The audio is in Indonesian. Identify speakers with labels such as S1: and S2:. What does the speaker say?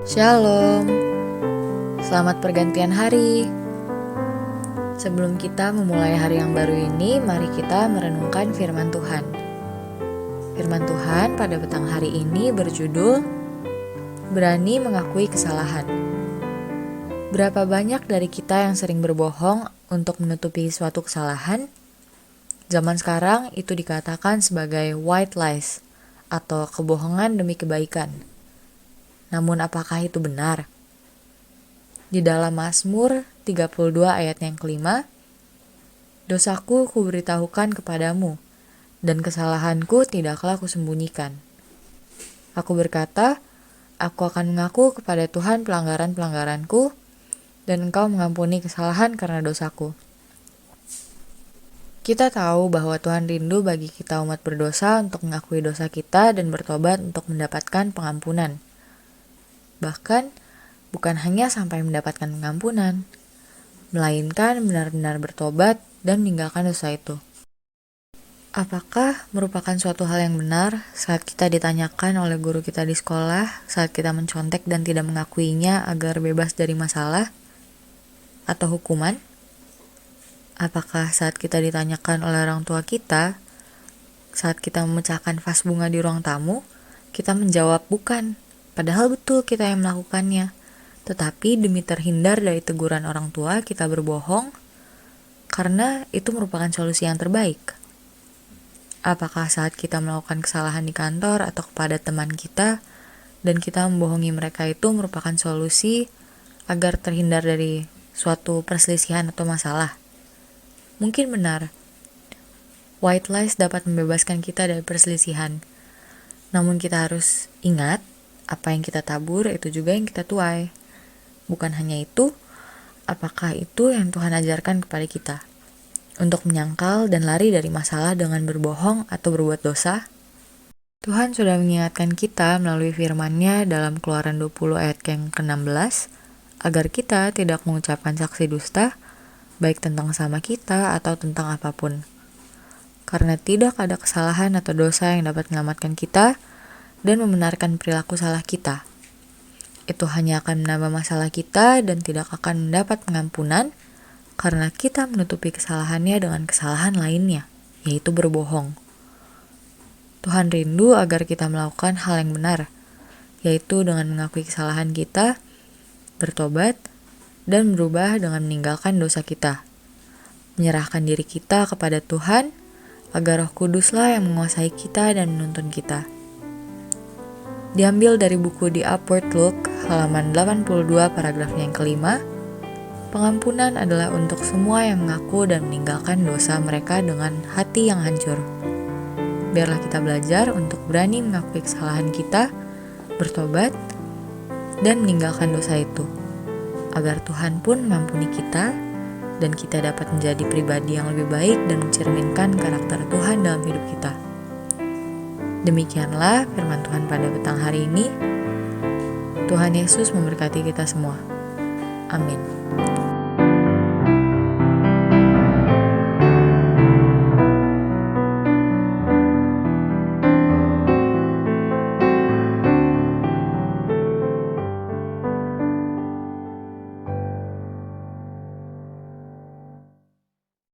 S1: Shalom, selamat pergantian hari. Sebelum kita memulai hari yang baru ini, mari kita merenungkan firman Tuhan. Firman Tuhan pada petang hari ini berjudul Berani Mengakui Kesalahan. Berapa banyak dari kita yang sering berbohong untuk menutupi suatu kesalahan? Zaman sekarang itu dikatakan sebagai white lies atau kebohongan demi kebaikan. Namun apakah itu benar? Di dalam Mazmur 32 ayat yang kelima, dosaku kuberitahukan kepadamu, dan kesalahanku tidaklah kusembunyikan. Aku berkata, aku akan mengaku kepada Tuhan pelanggaran-pelanggaranku, dan Engkau mengampuni kesalahan karena dosaku. Kita tahu bahwa Tuhan rindu bagi kita umat berdosa untuk mengakui dosa kita dan bertobat untuk mendapatkan pengampunan. Bahkan, bukan hanya sampai mendapatkan pengampunan, melainkan benar-benar bertobat dan meninggalkan dosa itu. Apakah merupakan suatu hal yang benar saat kita ditanyakan oleh guru kita di sekolah, saat kita mencontek dan tidak mengakuinya agar bebas dari masalah atau hukuman? Apakah saat kita ditanyakan oleh orang tua kita, saat kita memecahkan vas bunga di ruang tamu, kita menjawab bukan, padahal betul kita yang melakukannya. Tetapi demi terhindar dari teguran orang tua, kita berbohong karena itu merupakan solusi yang terbaik. Apakah saat kita melakukan kesalahan di kantor atau kepada teman kita dan kita membohongi mereka itu merupakan solusi agar terhindar dari suatu perselisihan atau masalah? Mungkin benar, white lies dapat membebaskan kita dari perselisihan. Namun kita harus ingat, apa yang kita tabur itu juga yang kita tuai. Bukan hanya itu, apakah itu yang Tuhan ajarkan kepada kita? Untuk menyangkal dan lari dari masalah dengan berbohong atau berbuat dosa? Tuhan sudah mengingatkan kita melalui firman-Nya dalam Keluaran 20 ayat yang ke-16, agar kita tidak mengucapkan saksi dusta, baik tentang sama kita atau tentang apapun. Karena tidak ada kesalahan atau dosa yang dapat menyelamatkan kita dan membenarkan perilaku salah kita. Itu hanya akan menambah masalah kita dan tidak akan mendapat pengampunan karena kita menutupi kesalahannya dengan kesalahan lainnya, yaitu berbohong. Tuhan rindu agar kita melakukan hal yang benar, yaitu dengan mengakui kesalahan kita, bertobat, dan berubah dengan meninggalkan dosa kita. Menyerahkan diri kita kepada Tuhan, agar Roh Kuduslah yang menguasai kita dan menuntun kita. Diambil dari buku The Upward Look, halaman 82 paragrafnya yang kelima, pengampunan adalah untuk semua yang mengaku dan meninggalkan dosa mereka dengan hati yang hancur. Biarlah kita belajar untuk berani mengakui kesalahan kita, bertobat, dan meninggalkan dosa itu, agar Tuhan pun mengampuni kita, dan kita dapat menjadi pribadi yang lebih baik dan mencerminkan karakter Tuhan dalam hidup kita. Demikianlah firman Tuhan pada petang hari ini. Tuhan Yesus memberkati kita semua. Amin.